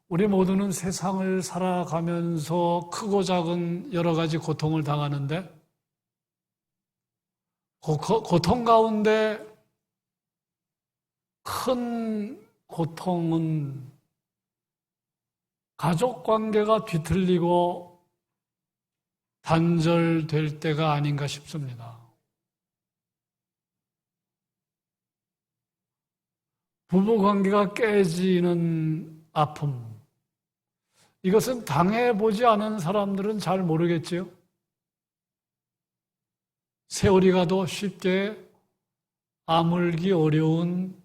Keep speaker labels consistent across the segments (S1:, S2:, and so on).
S1: 우리 모두는 세상을 살아가면서 크고 작은 여러 가지 고통을 당하는데 고통 가운데 큰 고통은 가족 관계가 뒤틀리고 단절될 때가 아닌가 싶습니다. 부부 관계가 깨지는 아픔. 이것은 당해보지 않은 사람들은 잘 모르겠지요. 세월이 가도 쉽게 아물기 어려운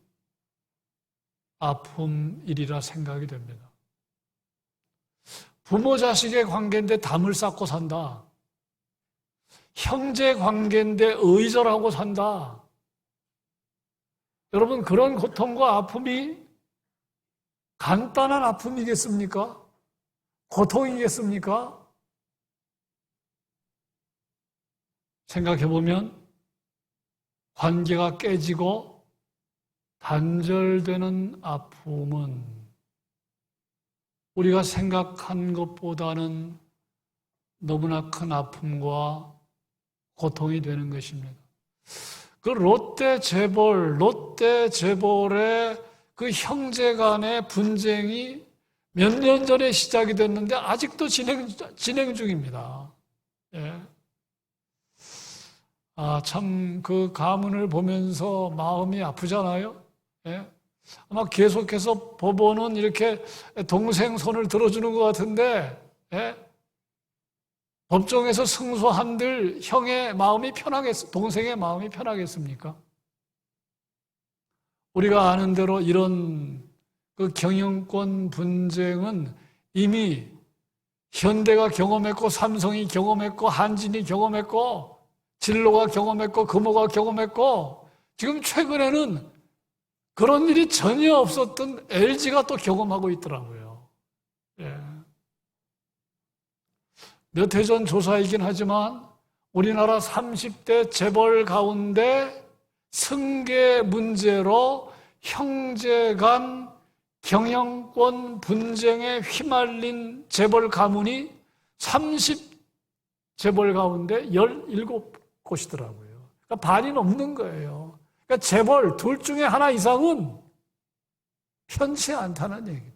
S1: 아픔이리라 생각이 됩니다. 부모 자식의 관계인데 담을 쌓고 산다. 형제 관계인데 의절하고 산다. 여러분, 그런 고통과 아픔이 간단한 아픔이겠습니까? 고통이겠습니까? 생각해보면 관계가 깨지고 단절되는 아픔은 우리가 생각한 것보다는 너무나 큰 아픔과 고통이 되는 것입니다. 그 롯데 재벌의 그 형제 간의 분쟁이 몇 년 전에 시작이 됐는데 아직도 진행 중입니다. 예. 참 그 가문을 보면서 마음이 아프잖아요. 예. 아마 계속해서 법원은 이렇게 동생 손을 들어주는 것 같은데, 예. 법정에서 승소한들 동생의 마음이 편하겠습니까? 우리가 아는 대로 이런 그 경영권 분쟁은 이미 현대가 경험했고, 삼성이 경험했고, 한진이 경험했고, 진로가 경험했고, 금호가 경험했고, 지금 최근에는 그런 일이 전혀 없었던 LG가 또 경험하고 있더라고요. 예. 몇 해 전 조사이긴 하지만 우리나라 30대 재벌 가운데 승계 문제로 형제 간 경영권 분쟁에 휘말린 재벌 가문이 30 재벌 가운데 17곳이더라고요. 그러니까 반이 넘는 거예요. 그러니까 재벌 둘 중에 하나 이상은 편치 않다는 얘기입니다.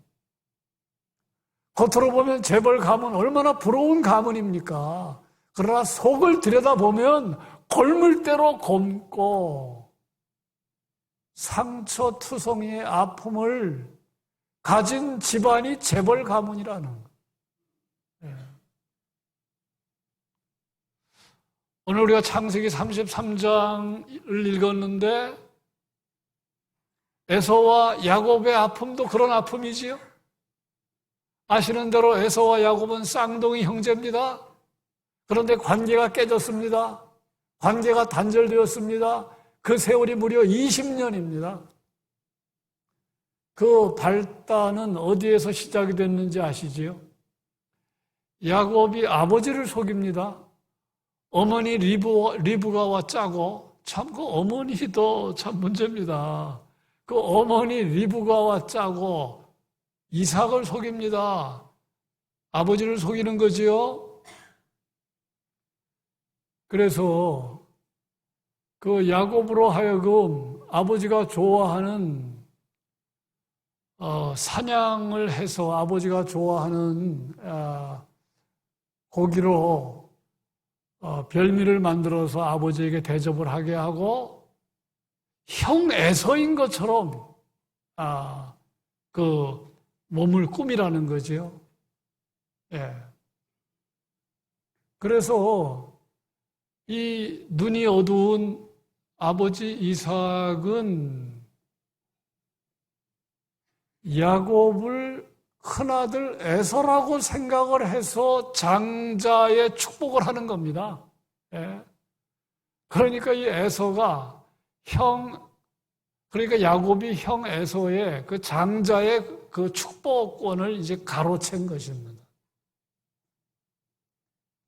S1: 겉으로 보면 재벌 가문 얼마나 부러운 가문입니까? 그러나 속을 들여다보면 골물대로 곪고 상처투성이의 아픔을 가진 집안이 재벌 가문이라는 거예요. 오늘 우리가 창세기 33장을 읽었는데 에서와 야곱의 아픔도 그런 아픔이지요. 아시는 대로 에서와 야곱은 쌍둥이 형제입니다. 그런데 관계가 깨졌습니다. 관계가 단절되었습니다. 그 세월이 무려 20년입니다. 그 발단은 어디에서 시작이 됐는지 아시지요? 야곱이 아버지를 속입니다. 어머니 리브가와 짜고, 참 그 어머니도 참 문제입니다. 그 어머니 리브가와 짜고 이삭을 속입니다. 아버지를 속이는 거지요. 그래서 그 야곱으로 하여금 아버지가 좋아하는 사냥을 해서 아버지가 좋아하는 고기로 별미를 만들어서 아버지에게 대접을 하게 하고 형 에서인 것처럼 그 몸을 꾸미라는 거죠. 예. 그래서 이 눈이 어두운 아버지 이삭은 야곱을 큰아들 에서라고 생각을 해서 장자의 축복을 하는 겁니다. 예. 그러니까 이 에서가 그러니까 야곱이 형 에서의 그 장자의 그 축복권을 이제 가로챈 것입니다.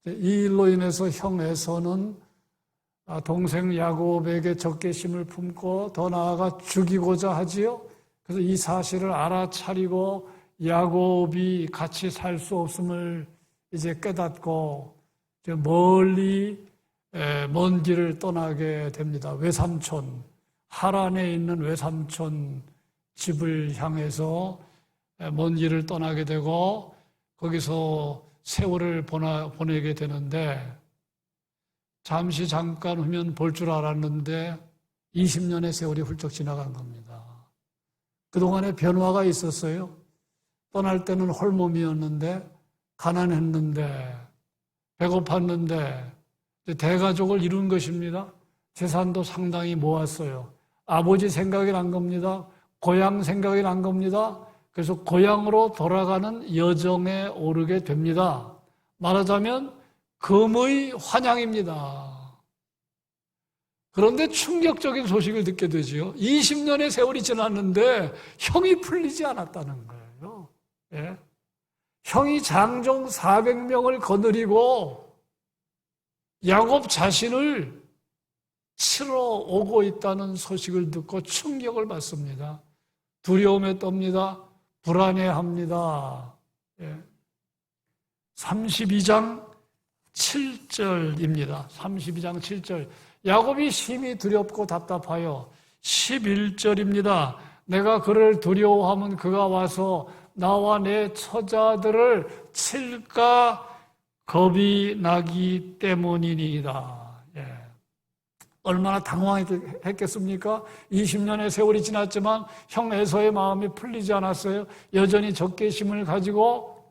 S1: 이 일로 인해서 형 에서는 동생 야곱에게 적개심을 품고 더 나아가 죽이고자 하지요. 그래서 이 사실을 알아차리고 야곱이 같이 살 수 없음을 이제 깨닫고 멀리 먼 길을 떠나게 됩니다. 외삼촌, 하란에 있는 외삼촌 집을 향해서 먼 길을 떠나게 되고 거기서 세월을 보내게 되는데 잠시 잠깐 후면 볼 줄 알았는데 20년의 세월이 훌쩍 지나간 겁니다. 그동안에 변화가 있었어요. 떠날 때는 홀몸이었는데 가난했는데 배고팠는데 대가족을 이룬 것입니다. 재산도 상당히 모았어요. 아버지 생각이 난 겁니다. 고향 생각이 난 겁니다. 그래서 고향으로 돌아가는 여정에 오르게 됩니다. 말하자면 금의 환향입니다. 그런데 충격적인 소식을 듣게 되지요. 20년의 세월이 지났는데 형이 풀리지 않았다는 거예요. 예? 형이 장종 400명을 거느리고 야곱 자신을 치러 오고 있다는 소식을 듣고 충격을 받습니다. 두려움에 떱니다. 불안해합니다. 예. 32장 7절입니다. 32장 7절. 야곱이 심히 두렵고 답답하여 11절입니다. 내가 그를 두려워하면 그가 와서 나와 내 처자들을 칠까 겁이 나기 때문이니이다. 예. 얼마나 당황했겠습니까? 20년의 세월이 지났지만 형 에서의 마음이 풀리지 않았어요. 여전히 적개심을 가지고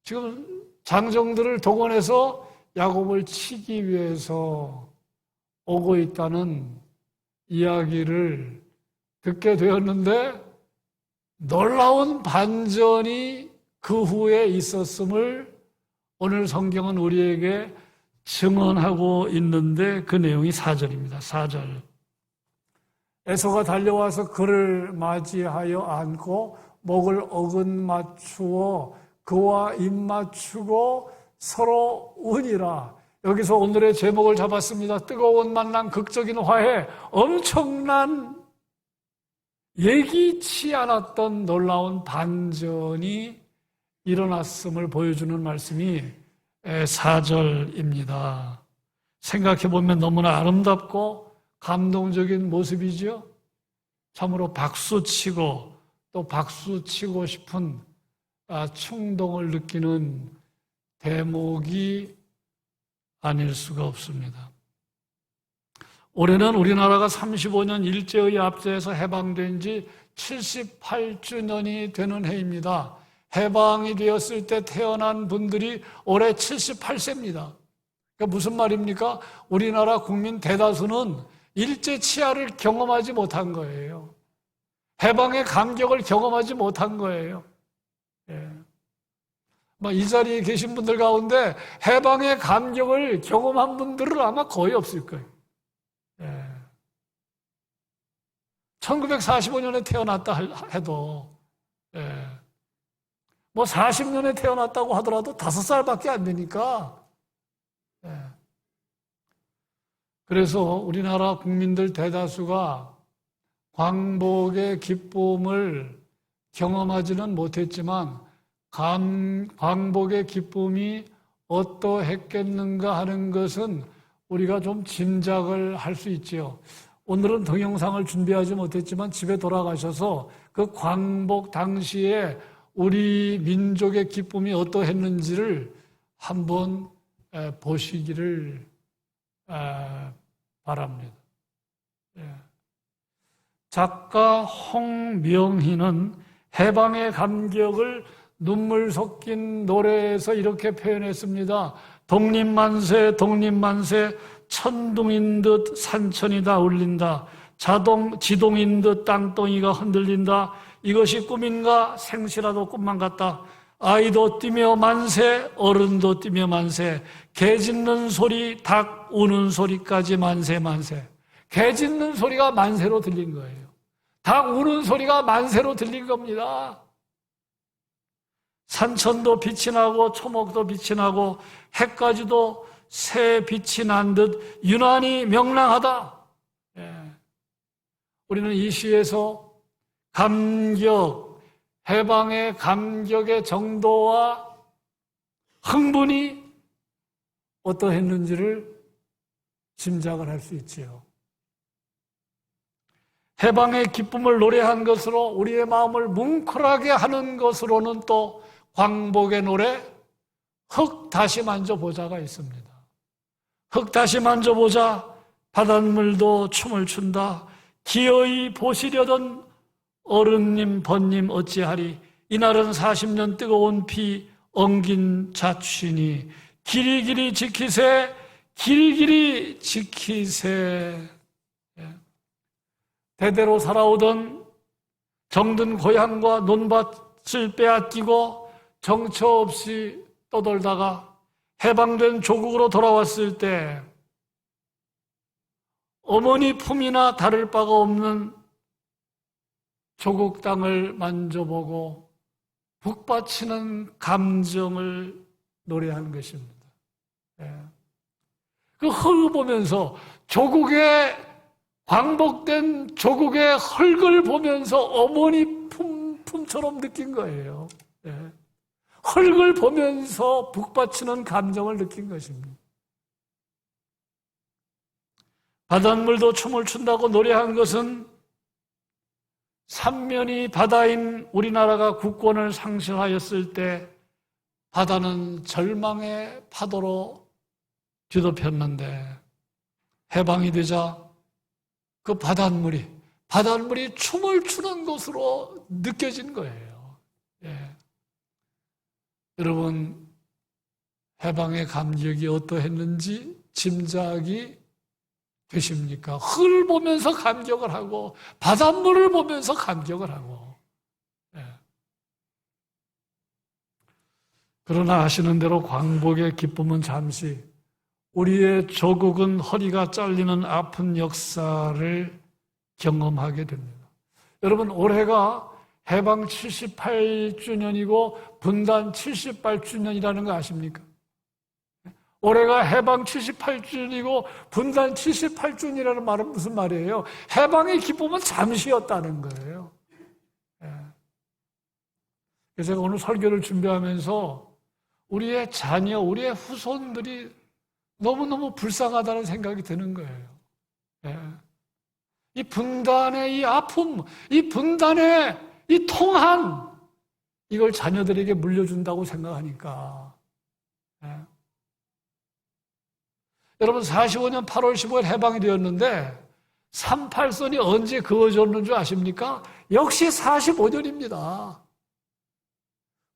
S1: 지금 장정들을 동원해서 야곱을 치기 위해서 오고 있다는 이야기를 듣게 되었는데 놀라운 반전이 그 후에 있었음을 오늘 성경은 우리에게 증언하고 있는데 그 내용이 4절입니다. 4절. 에서가 달려와서 그를 맞이하여 안고 목을 어긋 맞추어 그와 입 맞추고 서로 우니라. 여기서 오늘의 제목을 잡았습니다. 뜨거운 만남, 극적인 화해, 엄청난 예기치 않았던 놀라운 반전이 일어났음을 보여주는 말씀이 4절입니다. 생각해보면 너무나 아름답고 감동적인 모습이죠. 참으로 박수치고 또 박수치고 싶은 충동을 느끼는 대목이 아닐 수가 없습니다. 올해는 우리나라가 35년 일제의 압제에서 해방된 지 78주년이 되는 해입니다. 해방이 되었을 때 태어난 분들이 올해 78세입니다. 그러니까 무슨 말입니까? 우리나라 국민 대다수는 일제 치하를 경험하지 못한 거예요. 해방의 감격을 경험하지 못한 거예요. 예. 이 자리에 계신 분들 가운데 해방의 감격을 경험한 분들은 아마 거의 없을 거예요. 예. 1945년에 태어났다 해도 40년에 태어났다고 하더라도 5살밖에 안 되니까. 그래서 우리나라 국민들 대다수가 광복의 기쁨을 경험하지는 못했지만 광복의 기쁨이 어떠했겠는가 하는 것은 우리가 좀 짐작을 할 수 있지요. 오늘은 동영상을 준비하지 못했지만 집에 돌아가셔서 그 광복 당시에 우리 민족의 기쁨이 어떠했는지를 한번 보시기를 바랍니다. 작가 홍명희는 해방의 감격을 눈물 섞인 노래에서 이렇게 표현했습니다. 독립만세 독립만세 천둥인 듯 산천이 다 울린다. 지동인 듯 땅덩이가 흔들린다. 이것이 꿈인가 생시라도 꿈만 같다. 아이도 뛰며 만세 어른도 뛰며 만세 개 짖는 소리 닭 우는 소리까지 만세 만세. 개 짖는 소리가 만세로 들린 거예요. 닭 우는 소리가 만세로 들린 겁니다. 산천도 빛이 나고 초목도 빛이 나고 해까지도 새 빛이 난 듯 유난히 명랑하다. 우리는 이 시에서 감격, 해방의 감격의 정도와 흥분이 어떠했는지를 짐작을 할 수 있지요. 해방의 기쁨을 노래한 것으로 우리의 마음을 뭉클하게 하는 것으로는 또 광복의 노래 흙 다시 만져보자가 있습니다. 흙 다시 만져보자. 바닷물도 춤을 춘다. 기어이 보시려던 어른님 번님 어찌하리. 이날은 40년 뜨거운 피 엉긴 자취니 길이길이 지키세 길이길이 지키세. 대대로 살아오던 정든 고향과 논밭을 빼앗기고 정처 없이 떠돌다가 해방된 조국으로 돌아왔을 때 어머니 품이나 다를 바가 없는 조국 땅을 만져보고 북받치는 감정을 노래한 것입니다. 그 흙을 보면서 조국의 광복된 조국의 흙을 보면서 어머니 품처럼 느낀 거예요. 흙을 보면서 북받치는 감정을 느낀 것입니다. 바닷물도 춤을 춘다고 노래한 것은 삼면이 바다인 우리나라가 국권을 상실하였을 때 바다는 절망의 파도로 뒤덮였는데 해방이 되자 그 바닷물이 춤을 추는 것으로 느껴진 거예요. 여러분, 해방의 감격이 어떠했는지 짐작이 되십니까? 흙을 보면서 감격을 하고 바닷물을 보면서 감격을 하고. 그러나 아시는 대로 광복의 기쁨은 잠시, 우리의 조국은 허리가 잘리는 아픈 역사를 경험하게 됩니다. 여러분, 올해가 해방 78주년이고 분단 78주년이라는 거 아십니까? 올해가 해방 78주년이고 분단 78주년이라는 말은 무슨 말이에요? 해방의 기쁨은 잠시였다는 거예요. 그래서 제가 오늘 설교를 준비하면서 우리의 자녀, 우리의 후손들이 너무너무 불쌍하다는 생각이 드는 거예요. 이 분단의 이 아픔, 이 분단의 이 통한, 이걸 자녀들에게 물려준다고 생각하니까. 여러분, 45년 8월 15일 해방이 되었는데 38선이 언제 그어졌는 줄 아십니까? 역시 45년입니다.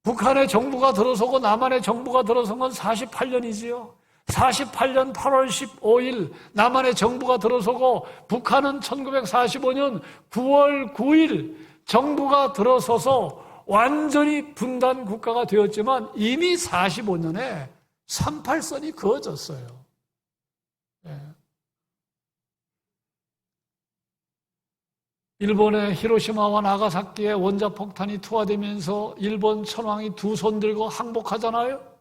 S1: 북한의 정부가 들어서고 남한의 정부가 들어선 건 48년이지요. 48년 8월 15일 남한의 정부가 들어서고 북한은 1945년 9월 9일 정부가 들어서서 완전히 분단 국가가 되었지만 이미 45년에 38선이 그어졌어요. 일본의 히로시마와 나가사키에 원자폭탄이 투하되면서 일본 천황이 두 손 들고 항복하잖아요.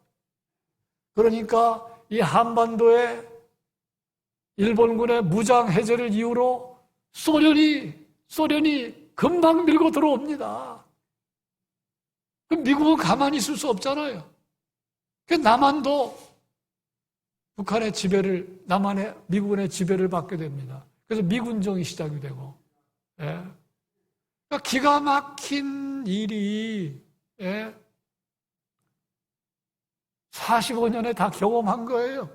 S1: 그러니까 이 한반도에 일본군의 무장 해제를 이유로 소련이 금방 밀고 들어옵니다. 그럼 미국은 가만히 있을 수 없잖아요. 남한도 북한의 지배를, 미국의 지배를 받게 됩니다. 그래서 미군정이 시작이 되고, 그러니까 기가 막힌 일이 45년에 다 경험한 거예요.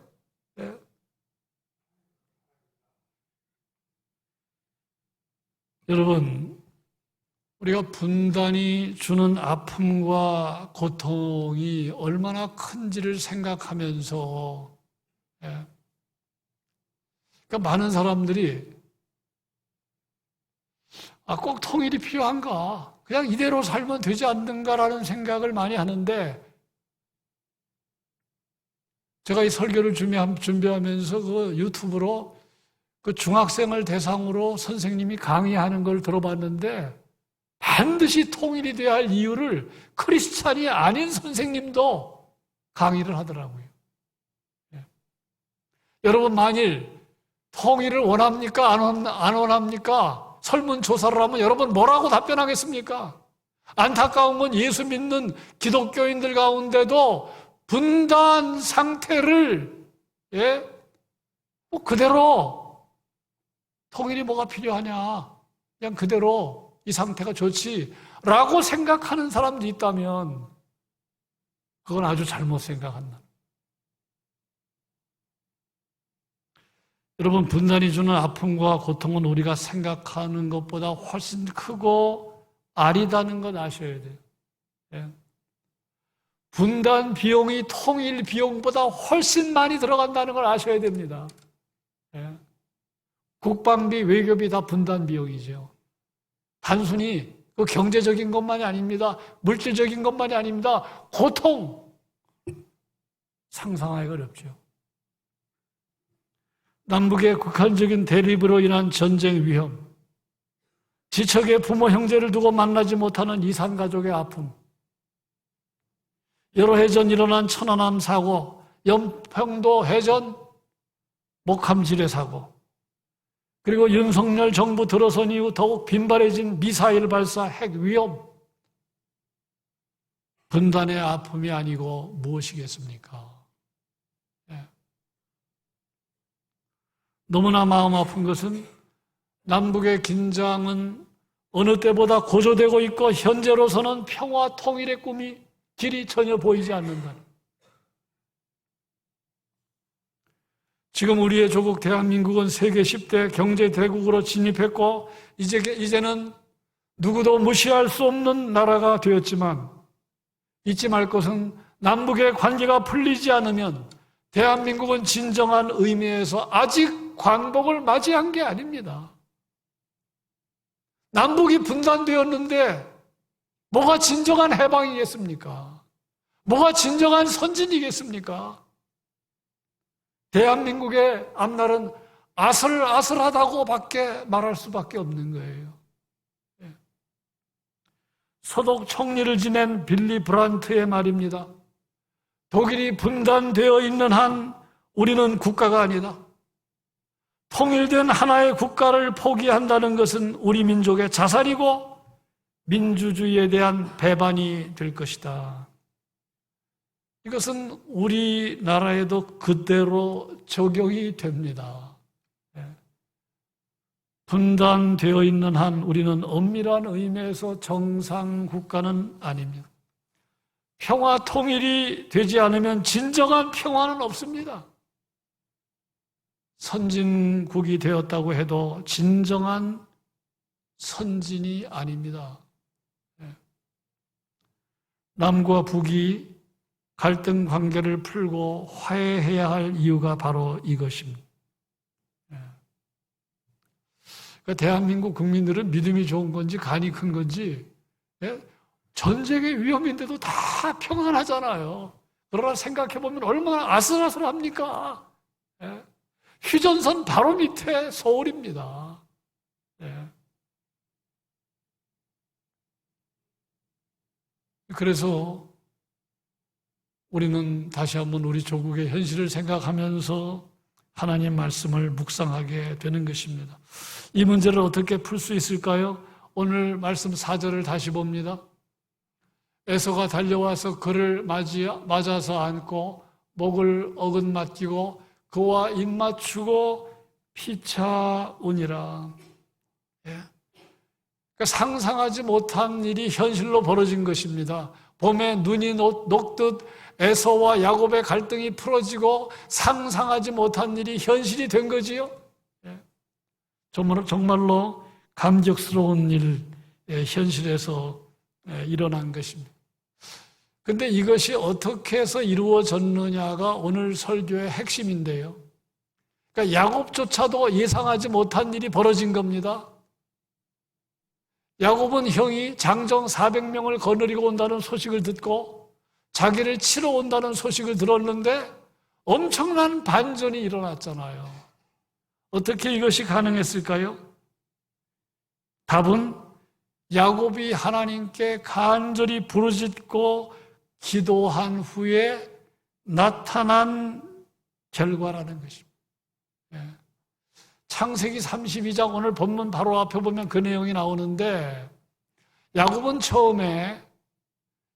S1: 여러분, 우리가 분단이 주는 아픔과 고통이 얼마나 큰지를 생각하면서 그러니까 많은 사람들이 꼭 통일이 필요한가? 그냥 이대로 살면 되지 않는가라는 생각을 많이 하는데 제가 이 설교를 준비하면서 그 유튜브로 그 중학생을 대상으로 선생님이 강의하는 걸 들어봤는데 반드시 통일이 돼야 할 이유를 크리스찬이 아닌 선생님도 강의를 하더라고요. 여러분, 만일 통일을 원합니까? 안 원합니까? 설문조사를 하면 여러분 뭐라고 답변하겠습니까? 안타까운 건 예수 믿는 기독교인들 가운데도 분단 상태를 뭐 그대로 통일이 뭐가 필요하냐, 그냥 그대로 이 상태가 좋지라고 생각하는 사람도 있다면 그건 아주 잘못 생각한다. 여러분, 분단이 주는 아픔과 고통은 우리가 생각하는 것보다 훨씬 크고 아리다는 것 아셔야 돼요. 예. 분단 비용이 통일 비용보다 훨씬 많이 들어간다는 걸 아셔야 됩니다. 예. 국방비, 외교비 다 분단 비용이죠. 단순히 그 경제적인 것만이 아닙니다. 물질적인 것만이 아닙니다. 고통 상상하기가 어렵죠. 남북의 극한적인 대립으로 인한 전쟁 위험, 지척의 부모 형제를 두고 만나지 못하는 이산가족의 아픔, 여러 해 전 일어난 천안함 사고, 연평도 해전 목함지뢰 사고, 그리고 윤석열 정부 들어선 이후 더욱 빈발해진 미사일 발사 핵 위험, 분단의 아픔이 아니고 무엇이겠습니까? 너무나 마음 아픈 것은 남북의 긴장은 어느 때보다 고조되고 있고 현재로서는 평화 통일의 꿈이 길이 전혀 보이지 않는다. 지금 우리의 조국 대한민국은 세계 10대 경제 대국으로 진입했고 이제는 누구도 무시할 수 없는 나라가 되었지만 잊지 말 것은 남북의 관계가 풀리지 않으면 대한민국은 진정한 의미에서 아직 광복을 맞이한 게 아닙니다. 남북이 분단되었는데 뭐가 진정한 해방이겠습니까? 뭐가 진정한 선진이겠습니까? 대한민국의 앞날은 아슬아슬하다고 밖에 말할 수밖에 없는 거예요. 소독 총리를 지낸 빌리 브란트의 말입니다. 독일이 분단되어 있는 한 우리는 국가가 아니다. 통일된 하나의 국가를 포기한다는 것은 우리 민족의 자살이고 민주주의에 대한 배반이 될 것이다. 이것은 우리나라에도 그대로 적용이 됩니다. 분단되어 있는 한 우리는 엄밀한 의미에서 정상 국가는 아닙니다. 평화 통일이 되지 않으면 진정한 평화는 없습니다. 선진국이 되었다고 해도 진정한 선진이 아닙니다. 남과 북이 갈등 관계를 풀고 화해해야 할 이유가 바로 이것입니다. 그러니까 대한민국 국민들은 믿음이 좋은 건지 간이 큰 건지 전쟁의 위험인데도 다 평안하잖아요. 그러나 생각해보면 얼마나 아슬아슬합니까? 휴전선 바로 밑에 서울입니다. 그래서 우리는 다시 한번 우리 조국의 현실을 생각하면서 하나님 말씀을 묵상하게 되는 것입니다. 이 문제를 어떻게 풀 수 있을까요? 오늘 말씀 4절을 다시 봅니다. 에서가 달려와서 그를 맞아서 안고 목을 어긋 맡기고 그와 입 맞추고 피차우니라. 그러니까 상상하지 못한 일이 현실로 벌어진 것입니다. 봄에 눈이 녹듯 에서와 야곱의 갈등이 풀어지고 상상하지 못한 일이 현실이 된 거지요. 정말로 감격스러운 일, 현실에서 일어난 것입니다. 그런데 이것이 어떻게 해서 이루어졌느냐가 오늘 설교의 핵심인데요. 그러니까 야곱조차도 예상하지 못한 일이 벌어진 겁니다. 야곱은 형이 장정 400명을 거느리고 온다는 소식을 듣고 자기를 치러 온다는 소식을 들었는데 엄청난 반전이 일어났잖아요. 어떻게 이것이 가능했을까요? 답은 야곱이 하나님께 간절히 부르짖고 기도한 후에 나타난 결과라는 것입니다. 창세기 32장 오늘 본문 바로 앞에 보면 그 내용이 나오는데 야곱은 처음에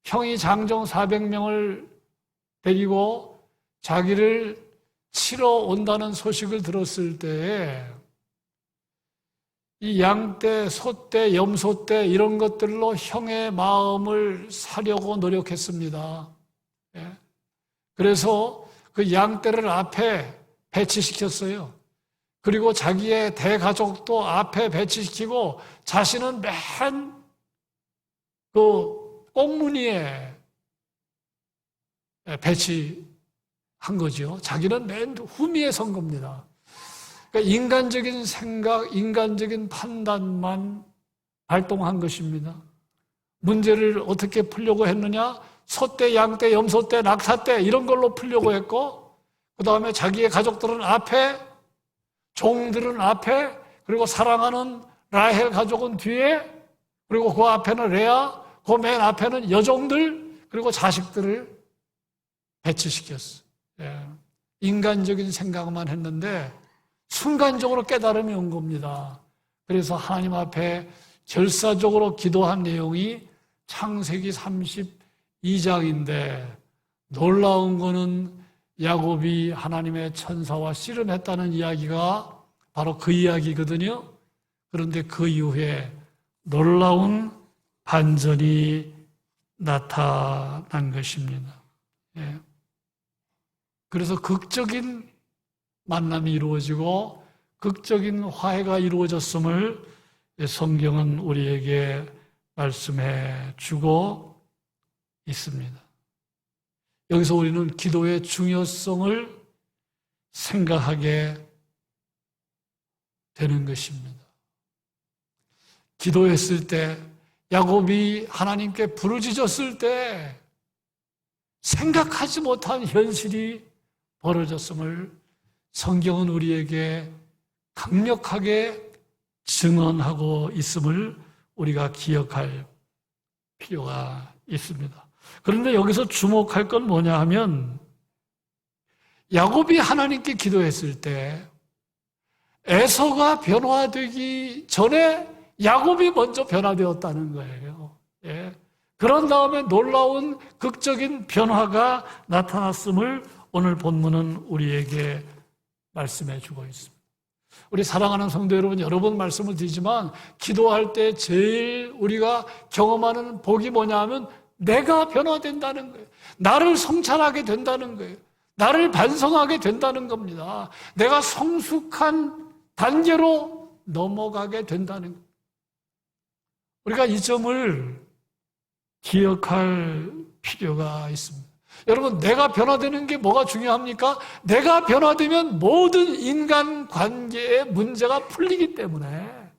S1: 형이 장정 400명을 데리고 자기를 치러 온다는 소식을 들었을 때에 이 양떼, 소떼, 염소떼 이런 것들로 형의 마음을 사려고 노력했습니다. 그래서 그 양떼를 앞에 배치시켰어요. 그리고 자기의 대가족도 앞에 배치시키고 자신은 맨 그 꽁무니에 배치한 거죠. 자기는 맨 후미에 선 겁니다. 그러니까 인간적인 생각, 인간적인 판단만 발동한 것입니다. 문제를 어떻게 풀려고 했느냐? 소떼, 양떼, 염소떼, 낙타떼 이런 걸로 풀려고 했고 그 다음에 자기의 가족들은 앞에, 종들은 앞에, 그리고 사랑하는 라헬 가족은 뒤에, 그리고 그 앞에는 레아, 그 맨 앞에는 여종들, 그리고 자식들을 배치시켰어요. 인간적인 생각만 했는데 순간적으로 깨달음이 온 겁니다. 그래서 하나님 앞에 결사적으로 기도한 내용이 창세기 32장인데 놀라운 거는 야곱이 하나님의 천사와 씨름했다는 이야기가 바로 그 이야기거든요. 그런데 그 이후에 놀라운 반전이 나타난 것입니다. 그래서 극적인 만남이 이루어지고 극적인 화해가 이루어졌음을 성경은 우리에게 말씀해 주고 있습니다. 여기서 우리는 기도의 중요성을 생각하게 되는 것입니다. 기도했을 때 야곱이 하나님께 부르짖었을 때 생각하지 못한 현실이 벌어졌음을 성경은 우리에게 강력하게 증언하고 있음을 우리가 기억할 필요가 있습니다. 그런데 여기서 주목할 건 뭐냐 하면 야곱이 하나님께 기도했을 때 에서가 변화되기 전에 야곱이 먼저 변화되었다는 거예요. 그런 다음에 놀라운 극적인 변화가 나타났음을 오늘 본문은 우리에게 말씀해 주고 있습니다. 우리 사랑하는 성도 여러분, 여러 번 말씀을 드리지만 기도할 때 제일 우리가 경험하는 복이 뭐냐 하면 내가 변화된다는 거예요. 나를 성찰하게 된다는 거예요. 나를 반성하게 된다는 겁니다. 내가 성숙한 단계로 넘어가게 된다는 거예요. 우리가 이 점을 기억할 필요가 있습니다. 여러분, 내가 변화되는 게 뭐가 중요합니까? 내가 변화되면 모든 인간 관계의 문제가 풀리기 때문에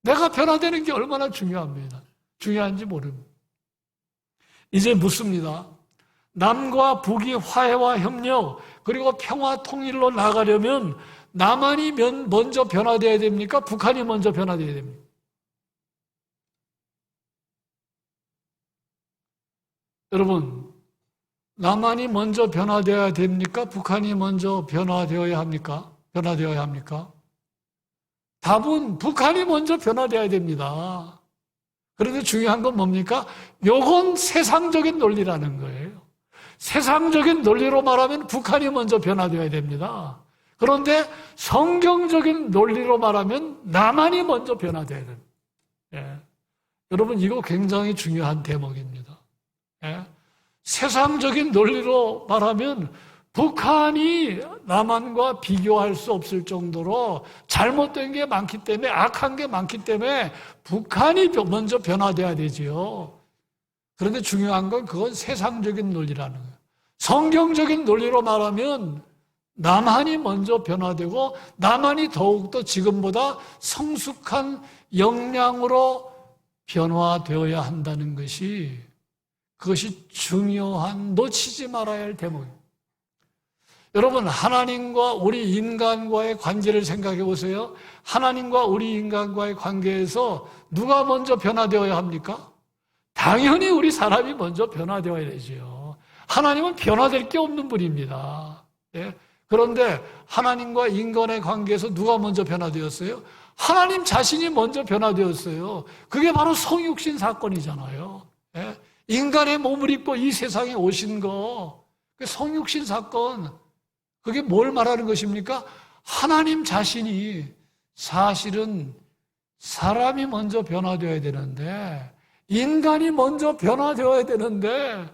S1: 내가 변화되는 게 얼마나 중요합니다. 중요한지 모릅니다. 이제 묻습니다. 남과 북이 화해와 협력 그리고 평화 통일로 나가려면 남한이 먼저 변화되어야 됩니까? 북한이 먼저 변화되어야 됩니까? 여러분, 남한이 먼저 변화되어야 됩니까? 북한이 먼저 변화되어야 합니까? 변화되어야 합니까? 답은 북한이 먼저 변화되어야 됩니다. 그런데 중요한 건 뭡니까? 요건 세상적인 논리라는 거예요. 세상적인 논리로 말하면 북한이 먼저 변화되어야 됩니다. 그런데 성경적인 논리로 말하면 남한이 먼저 변화되어야 됩니다. 여러분, 이거 굉장히 중요한 대목입니다. 세상적인 논리로 말하면 북한이 남한과 비교할 수 없을 정도로 잘못된 게 많기 때문에, 악한 게 많기 때문에 북한이 먼저 변화돼야 되지요. 그런데 중요한 건 그건 세상적인 논리라는 거예요. 성경적인 논리로 말하면 남한이 먼저 변화되고 남한이 더욱더 지금보다 성숙한 역량으로 변화되어야 한다는 것이, 그것이 중요한, 놓치지 말아야 할 대목입니다. 여러분, 하나님과 우리 인간과의 관계를 생각해 보세요. 하나님과 우리 인간과의 관계에서 누가 먼저 변화되어야 합니까? 당연히 우리 사람이 먼저 변화되어야 되죠. 하나님은 변화될 게 없는 분입니다. 그런데 하나님과 인간의 관계에서 누가 먼저 변화되었어요? 하나님 자신이 먼저 변화되었어요. 그게 바로 성육신 사건이잖아요. 예? 인간의 몸을 입고 이 세상에 오신 거, 그 성육신 사건, 그게 뭘 말하는 것입니까? 하나님 자신이 사실은 사람이 먼저 변화되어야 되는데, 인간이 먼저 변화되어야 되는데,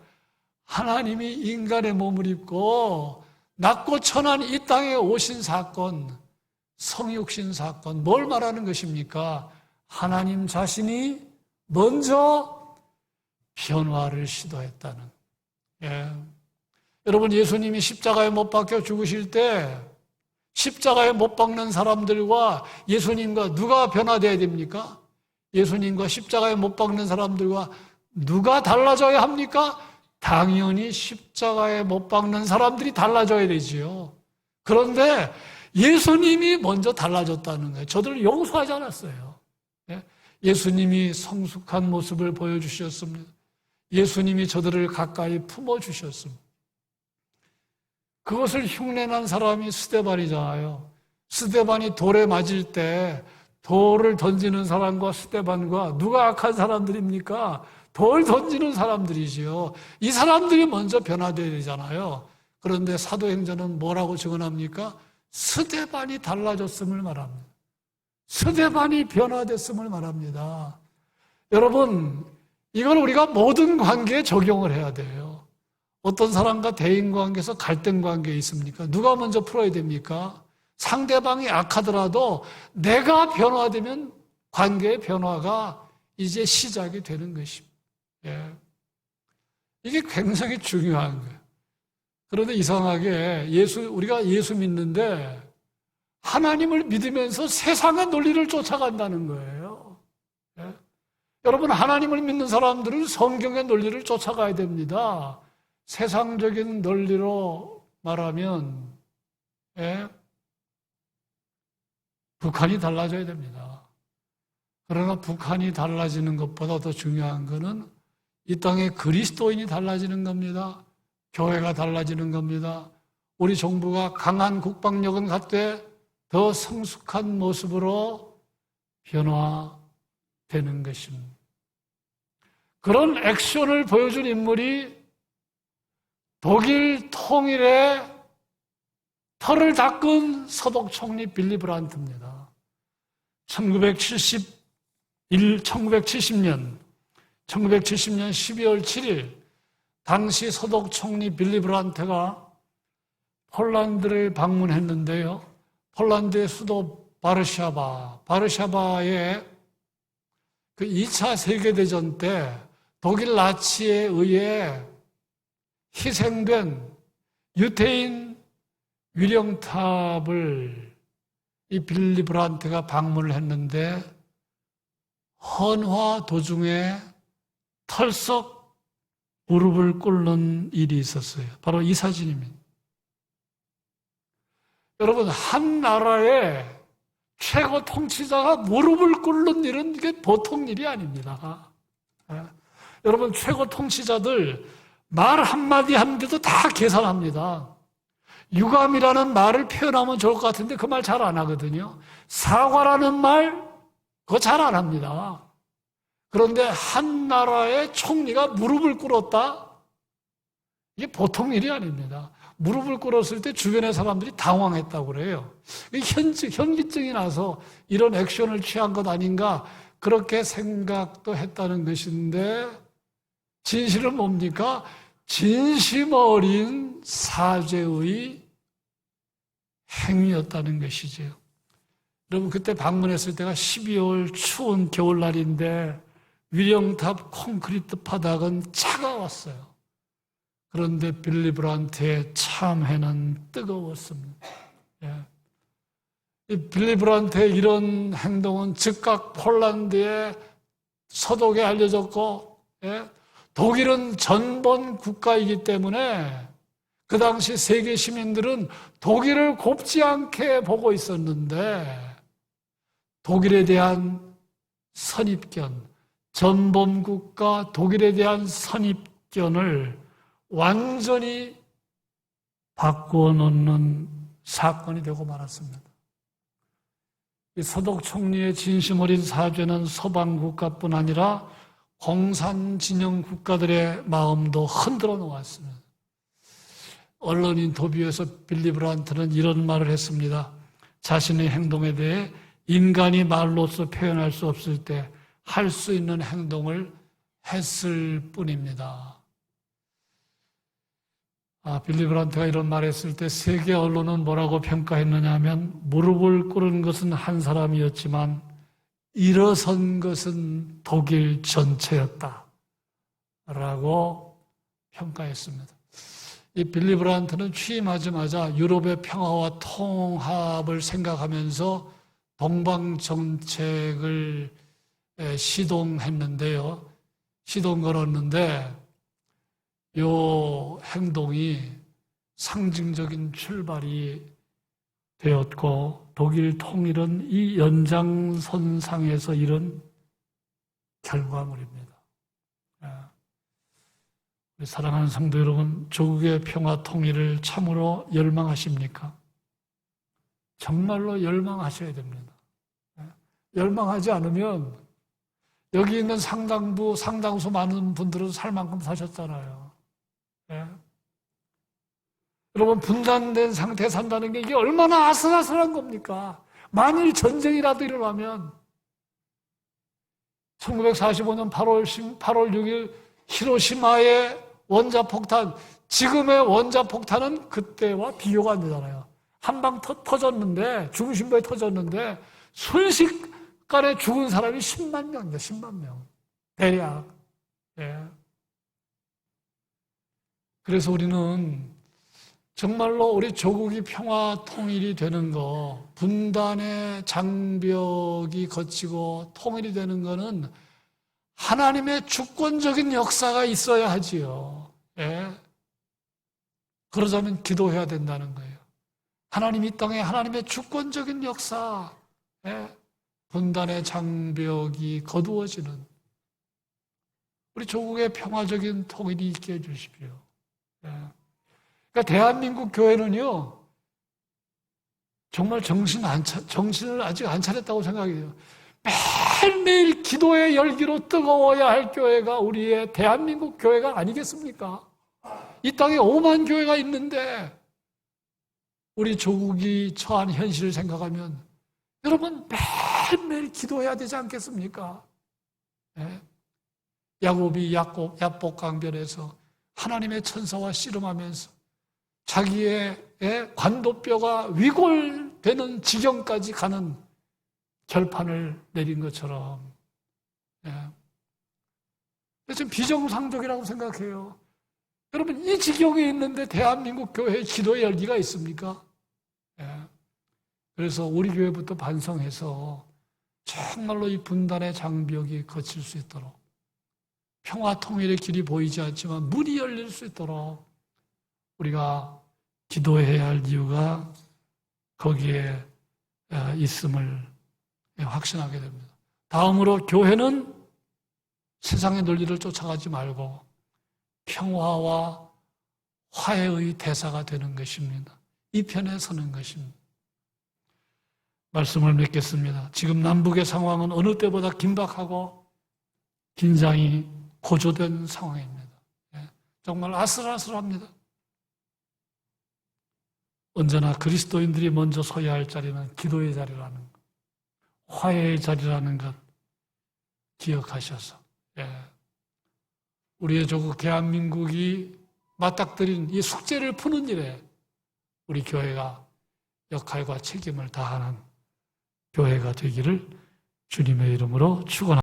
S1: 하나님이 인간의 몸을 입고 낮고 천한 이 땅에 오신 사건, 성육신 사건, 뭘 말하는 것입니까? 하나님 자신이 먼저 변화를 시도했다는. 예. 여러분, 예수님이 십자가에 못 박혀 죽으실 때 십자가에 못 박는 사람들과 예수님과 누가 변화되어야 됩니까? 예수님과 십자가에 못 박는 사람들과 누가 달라져야 합니까? 당연히 십자가에 못 박는 사람들이 달라져야 되지요. 그런데 예수님이 먼저 달라졌다는 거예요. 저들을 용서하지 않았어요. 예수님이 성숙한 모습을 보여주셨습니다. 예수님이 저들을 가까이 품어주셨습니다. 그것을 흉내난 사람이 스데반이잖아요. 스데반이 돌에 맞을 때 돌을 던지는 사람과 스데반과 누가 악한 사람들입니까? 돌 던지는 사람들이지요. 이 사람들이 먼저 변화되어야 되잖아요. 그런데 사도행전은 뭐라고 증언합니까? 스데반이 달라졌음을 말합니다. 스데반이 변화됐음을 말합니다. 여러분, 이걸 우리가 모든 관계에 적용을 해야 돼요. 어떤 사람과 대인관계에서 갈등관계에 있습니까? 누가 먼저 풀어야 됩니까? 상대방이 악하더라도 내가 변화되면 관계의 변화가 이제 시작이 되는 것입니다. 예. 이게 굉장히 중요한 거예요. 그런데 이상하게 우리가 예수 믿는데 하나님을 믿으면서 세상의 논리를 쫓아간다는 거예요. 예. 여러분, 하나님을 믿는 사람들은 성경의 논리를 쫓아가야 됩니다. 세상적인 논리로 말하면 북한이 달라져야 됩니다. 그러나 북한이 달라지는 것보다 더 중요한 것은 이 땅에 그리스도인이 달라지는 겁니다. 교회가 달라지는 겁니다. 우리 정부가 강한 국방력은 갖되 더 성숙한 모습으로 변화되는 것입니다. 그런 액션을 보여준 인물이 독일 통일의 털을 닦은 서독 총리 빌리 브란트입니다. 1970년 12월 7일 당시 서독 총리 빌리 브란트가 폴란드를 방문했는데요. 폴란드의 수도 바르샤바의 그 2차 세계대전 때 독일 나치에 의해 희생된 유태인 위령탑을 이 빌리 브란트가 방문을 했는데 헌화 도중에 털썩 무릎을 꿇는 일이 있었어요. 바로 이 사진입니다. 여러분, 한 나라의 최고 통치자가 무릎을 꿇는 일은 이게 보통 일이 아닙니다. 여러분, 최고 통치자들 말 한마디 하는데도 다 계산합니다. 유감이라는 말을 표현하면 좋을 것 같은데 그 말 잘 안 하거든요. 사과라는 말, 그거 잘 안 합니다. 그런데 한 나라의 총리가 무릎을 꿇었다? 이게 보통 일이 아닙니다. 무릎을 꿇었을 때 주변의 사람들이 당황했다고 그래요. 현기증이 나서 이런 액션을 취한 것 아닌가 그렇게 생각도 했다는 것인데 진실은 뭡니까? 진심 어린 사죄의 행위였다는 것이죠. 여러분, 그때 방문했을 때가 12월 추운 겨울날인데 위령탑 콘크리트 바닥은 차가웠어요. 그런데 빌리 브란트의 참회는 뜨거웠습니다. 이 빌리 브란트의 이런 행동은 즉각 폴란드의 서독에 알려졌고, 독일은 전범 국가이기 때문에 그 당시 세계 시민들은 독일을 곱지 않게 보고 있었는데 독일에 대한 선입견, 전범 국가 독일에 대한 선입견을 완전히 바꾸어 놓는 사건이 되고 말았습니다. 이 서독 총리의 진심 어린 사죄는 서방 국가뿐 아니라 공산 진영 국가들의 마음도 흔들어 놓았습니다. 언론인 인터뷰에서 빌리 브란트는 이런 말을 했습니다. 자신의 행동에 대해 인간이 말로써 표현할 수 없을 때 할 수 있는 행동을 했을 뿐입니다. 빌리 브란트가 이런 말을 했을 때 세계 언론은 뭐라고 평가했느냐 하면 무릎을 꿇은 것은 한 사람이었지만 일어선 것은 독일 전체였다 라고 평가했습니다. 이 빌리 브란트는 취임하자마자 유럽의 평화와 통합을 생각하면서 동방 정책을 시동했는데요. 시동 걸었는데 이 행동이 상징적인 출발이 되었고 독일 통일은 이 연장선상에서 이룬 결과물입니다. 우리 사랑하는 성도 여러분, 조국의 평화 통일을 참으로 열망하십니까? 정말로 열망하셔야 됩니다. 열망하지 않으면 여기 있는 상당부, 상당수 많은 분들은 살 만큼 사셨잖아요. 여러분, 분단된 상태에 산다는 게 이게 얼마나 아슬아슬한 겁니까? 만일 전쟁이라도 일어나면 1945년 8월 6일 히로시마의 원자폭탄, 지금의 원자폭탄은 그때와 비교가 안 되잖아요. 한 방 터졌는데, 중심부에 터졌는데 순식간에 죽은 사람이 10만 명입니다. 10만 명. 대략. 그래서 우리는 정말로 우리 조국이 평화 통일이 되는 거, 분단의 장벽이 거치고 통일이 되는 거는 하나님의 주권적인 역사가 있어야 하지요. 그러자면 기도해야 된다는 거예요. 하나님 이 땅에 하나님의 주권적인 역사, 분단의 장벽이 거두어지는 우리 조국의 평화적인 통일이 있게 해주십시오. 그러니까 대한민국 교회는요, 정말 정신을 아직 안 차렸다고 생각해요. 매일매일 기도의 열기로 뜨거워야 할 교회가 우리의 대한민국 교회가 아니겠습니까? 이 땅에 5만 교회가 있는데 우리 조국이 처한 현실을 생각하면 여러분 매일매일 기도해야 되지 않겠습니까? 야곱이 야복 강변에서 하나님의 천사와 씨름하면서 자기의 관도뼈가 위골되는 지경까지 가는 결판을 내린 것처럼 지금 비정상적이라고 생각해요. 여러분 이 지경에 있는데 대한민국 교회에 기도의 열기가 있습니까? 그래서 우리 교회부터 반성해서 정말로 이 분단의 장벽이 거칠 수 있도록 평화 통일의 길이 보이지 않지만 문이 열릴 수 있도록 우리가 기도해야 할 이유가 거기에 있음을 확신하게 됩니다. 다음으로 교회는 세상의 논리를 쫓아가지 말고 평화와 화해의 대사가 되는 것입니다. 이 편에 서는 것입니다. 말씀을 맺겠습니다. 지금 남북의 상황은 어느 때보다 긴박하고 긴장이 고조된 상황입니다. 정말 아슬아슬합니다. 언제나 그리스도인들이 먼저 서야 할 자리는 기도의 자리라는 것, 화해의 자리라는 것 기억하셔서 우리의 조국 대한민국이 맞닥뜨린 이 숙제를 푸는 일에 우리 교회가 역할과 책임을 다하는 교회가 되기를 주님의 이름으로 축원합니다.